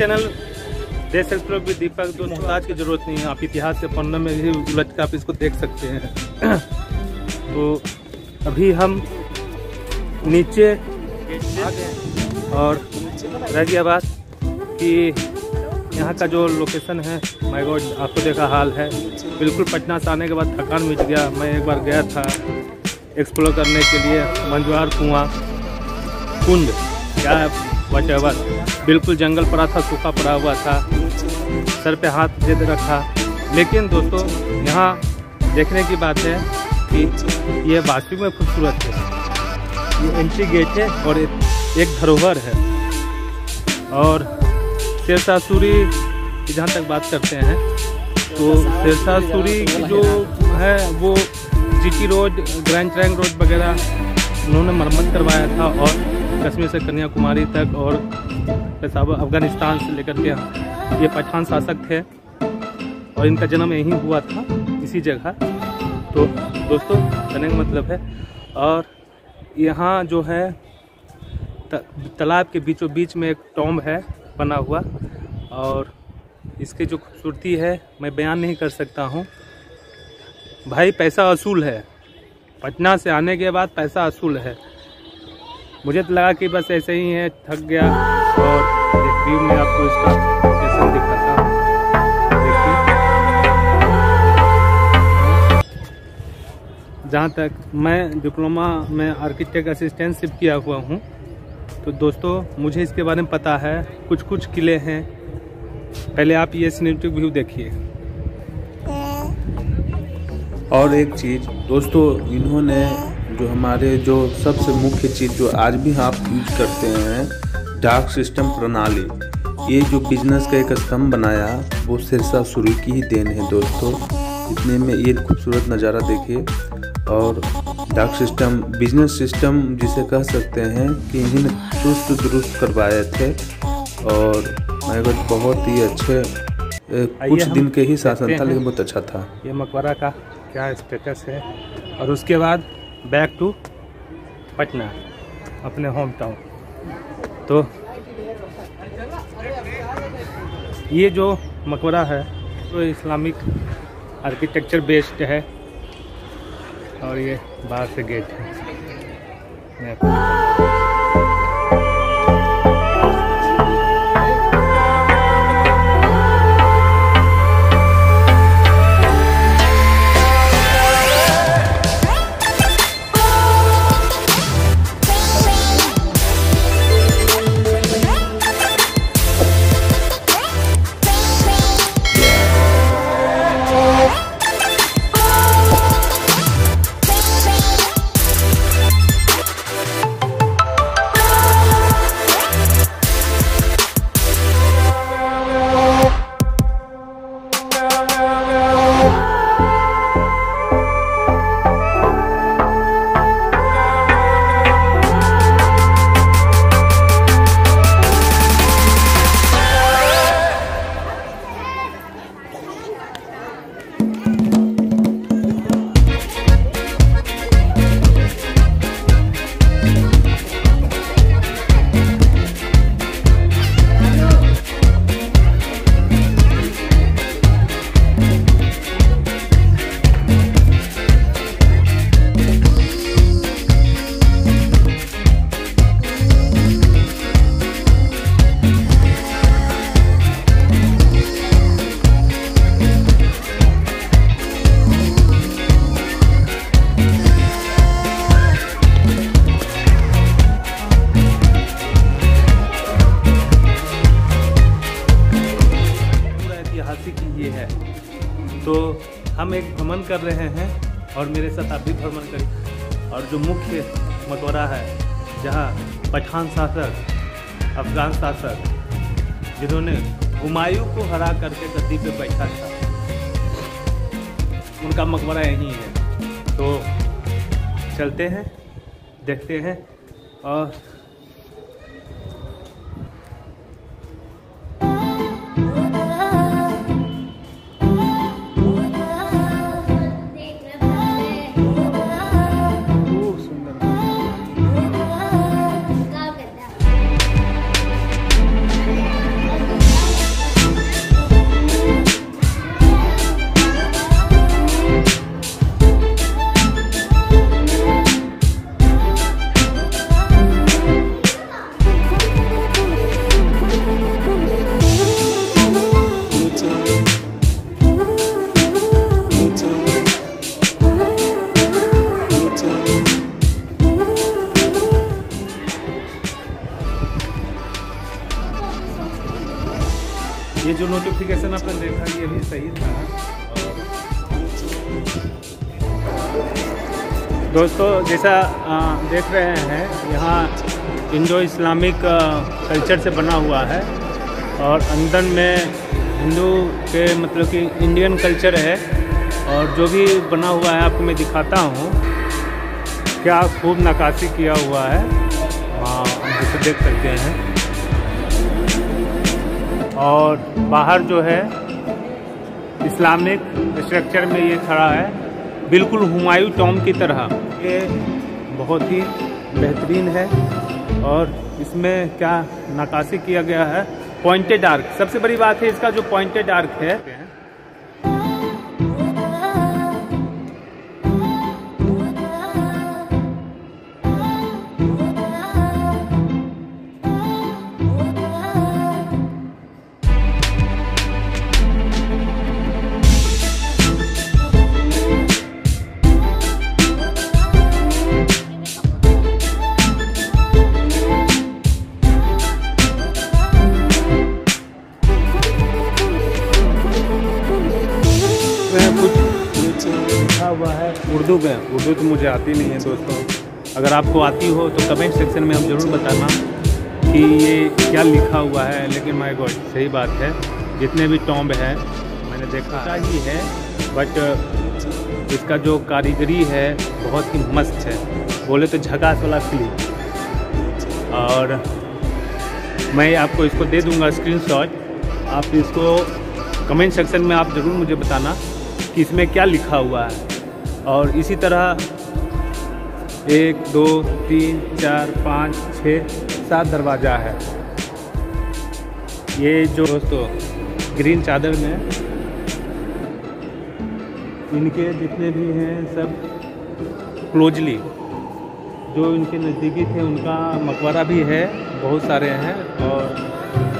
Channel देश explore with दीपक। दोस्तों आज की ज़रूरत नहीं है, आप इतिहास के पन्ने में ही उलझ कर आप इसको देख सकते हैं। तो अभी हम नीचे आ गए और रह गया बात कि यहाँ का जो लोकेशन है, माय गॉड आपको देखा हाल है। बिल्कुल पटना से आने के बाद थकान मिट गया। मैं एक बार गया था एक्सप्लोर करने के लिए मंझवार कुआं कुंड क्या व्हाटएवर, बिल्कुल जंगल पड़ा था, सूखा पड़ा हुआ था, सर पे हाथ दे रखा। लेकिन दोस्तों यहाँ देखने की बात है कि ये वास्तविक में खूबसूरत है। ये एंट्री गेट है और एक धरोहर है। और शेरशाह सूरी की जहाँ तक बात करते हैं तो शेरशाह सूरी की जो है वो GT road, grand trunk road वगैरह उन्होंने मरम्मत करवाया था। और कश्मीर से कन्याकुमारी तक और अफगानिस्तान से लेकर के ये पठान शासक थे और इनका जन्म यहीं हुआ था इसी जगह। तो दोस्तों कहने का मतलब है, और यहाँ जो है तालाब के बीचों बीच में एक टॉम्ब है बना हुआ, और इसकी जो खूबसूरती है मैं बयान नहीं कर सकता हूँ। भाई पैसा वसूल है, पटना से आने के बाद पैसा वसूल है। मुझे तो लगा कि बस ऐसे ही है, थक गया। और एक व्यू में आपको इसका लोकेशन दिखाता हूँ। जहाँ तक मैं डिप्लोमा में आर्किटेक्ट असिस्टेंटशिप किया हुआ हूँ, तो दोस्तों मुझे इसके बारे में पता है। कुछ कुछ किले हैं, पहले आप ये सिनेमैटिक व्यू देखिए। और एक चीज़ दोस्तों, इन्होंने जो हमारे जो सबसे मुख्य चीज़ जो आज भी आप यूज करते हैं, डाक सिस्टम प्रणाली, ये जो बिजनेस का एक स्तंभ बनाया वो शेरशाह सूरी की ही देन है दोस्तों। इतने में ये खूबसूरत नज़ारा देखिए। और डाक सिस्टम, बिजनेस सिस्टम जिसे कह सकते हैं कि इन्होंने चुस्त दुरुस्त करवाए थे। और मेरे को बहुत ही अच्छे कुछ दिन के ही शासन था, लेकिन बहुत अच्छा था। ये मकबरा का क्या स्टेटस है। और उसके बाद बैक टू पटना, अपने होम टाउन। तो ये जो मकबरा है तो इस्लामिक आर्किटेक्चर बेस्ड है। और ये बाहर से गेट है। ये है तो हम एक भ्रमण कर रहे हैं और मेरे साथ आप भी भ्रमण करें। और जो मुख्य मकबरा है जहाँ पठान शासक, अफगान शासक जिन्होंने हुमायूं को हरा करके गद्दी पे बैठा था, उनका मकबरा यहीं है। तो चलते हैं, देखते हैं। और ये जो नोटिफिकेशन आपने देखा ये भी सही था। और दोस्तों जैसा देख रहे हैं यहाँ इंडो इस्लामिक कल्चर से बना हुआ है और अंदर में हिंदू के मतलब कि इंडियन कल्चर है। और जो भी बना हुआ है आपको मैं दिखाता हूँ, क्या खूब नक्काशी किया हुआ है, जैसे देख सकते हैं। और बाहर जो है इस्लामिक स्ट्रक्चर में ये खड़ा है, बिल्कुल हुमायूं टॉम की तरह। ये बहुत ही बेहतरीन है और इसमें क्या नक्काशी किया गया है, पॉइंटेड आर्क। सबसे बड़ी बात है इसका जो पॉइंटेड आर्क है। हुआ है उर्दू में। उर्दू तो मुझे आती नहीं है दोस्तों, अगर आपको आती हो तो कमेंट सेक्शन में हम ज़रूर बताना कि ये क्या लिखा हुआ है। लेकिन माय गॉड सही बात है, जितने भी टॉम्ब है मैंने देखा ही है, बट इसका जो कारीगरी है बहुत ही मस्त है, बोले तो झकास वाला फिल्म। और मैं आपको इसको दे दूंगा स्क्रीनशॉट, आप इसको कमेंट सेक्शन में आप ज़रूर मुझे बताना कि इसमें क्या लिखा हुआ है। और इसी तरह 1 2 3 4 5 6 7 दरवाज़ा है। ये जो दोस्तों ग्रीन चादर में इनके जितने भी हैं सब क्लोजली जो इनके नज़दीकी थे उनका मकबरा भी है, बहुत सारे हैं। और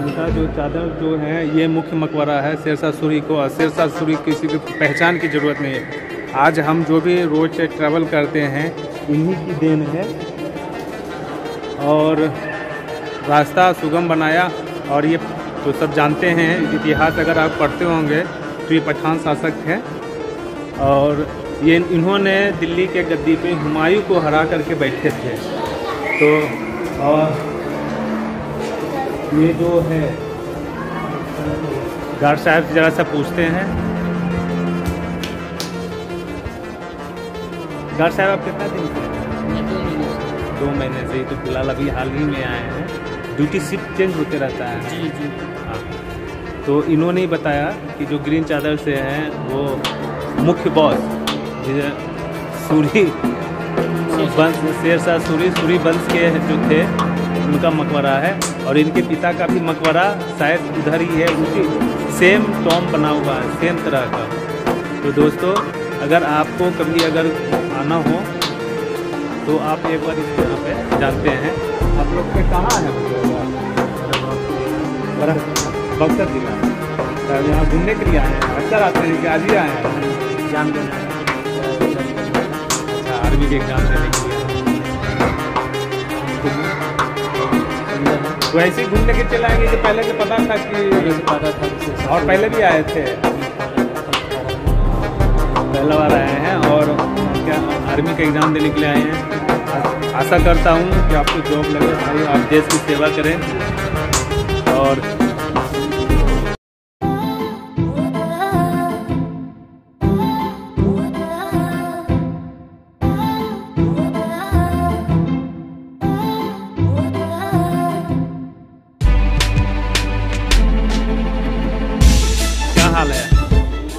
इनका जो चादर जो है ये मुख्य मकबरा है शेरशाह सूरी को। और शेरशाह सूरी किसी की पहचान की ज़रूरत नहीं है, आज हम जो भी रोड से ट्रैवल करते हैं इन्हीं की देन है। और रास्ता सुगम बनाया। और ये तो सब जानते हैं, इतिहास अगर आप पढ़ते होंगे तो ये पठान शासक हैं और ये इन्होंने दिल्ली के गद्दी पे हुमायूं को हरा करके बैठे थे। तो और ये जो है गार्ड साहब से ज़रा सा पूछते हैं। गार्ड साहब आप कितना दिन से? 2 महीने से ही। तो फिलहाल अभी हाल ही में आए हैं, ड्यूटी शिफ्ट चेंज होते रहता है। जी जी हाँ। तो इन्होंने ही बताया कि जो ग्रीन चादर से हैं वो मुख्य बॉस सूरी वंश शेरशाह सूरी वंश के जो थे उनका मकबरा है। और इनके पिता का भी मकबरा शायद उधर ही है, उनकी सेम टॉम्ब बना हुआ है, सेम तरह का। तो दोस्तों अगर आपको कभी अगर आना हो तो आप एक बार इस यहाँ पे जानते हैं। आप लोग के कहाँ है? बक्सर जिला। यहाँ घूमने के लिए आए हैं? अक्सर आते हैं कि आज ही आए हैं? एग्जाम देने। अच्छा, आर्मी के एग्जाम देने के लिए। तो ऐसे ही घूमने के चले आएंगे कि पहले से पता था कि पता था? और पहले भी आए थे? पहला बार आए हैं और क्या आर्मी का एग्ज़ाम देने के लिए आए हैं। आशा करता हूँ कि आपको जॉब लगे, भाई आप देश की सेवा करें। और क्या हाल है?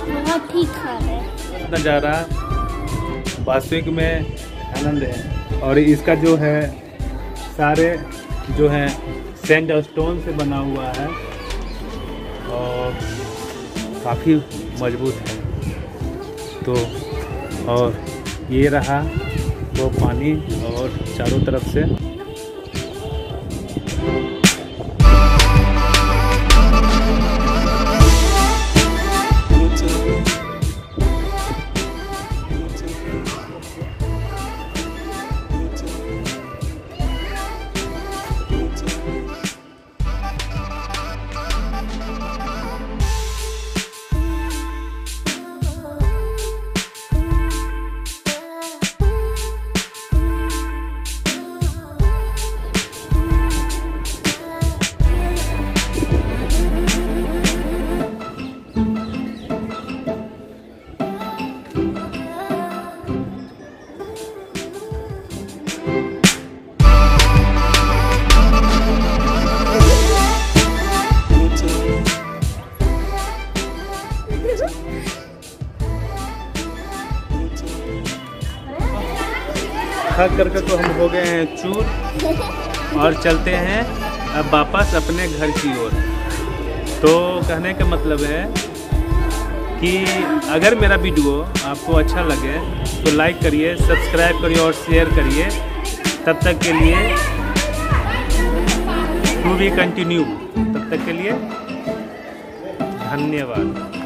बहुत ठीक हाल है। नज़ारा वास्तविक में आनंद है। और इसका जो है सारे जो है सैंड स्टोन से बना हुआ है और काफ़ी मजबूत है। तो और ये रहा वो पानी और चारों तरफ से खा करके तो हम हो गए हैं चूर और चलते हैं अब वापस अपने घर की ओर। तो कहने का मतलब है कि अगर मेरा वीडियो आपको अच्छा लगे तो लाइक करिए, सब्सक्राइब करिए और शेयर करिए। तब तक के लिए टू बी कंटिन्यू। तब तक के लिए धन्यवाद।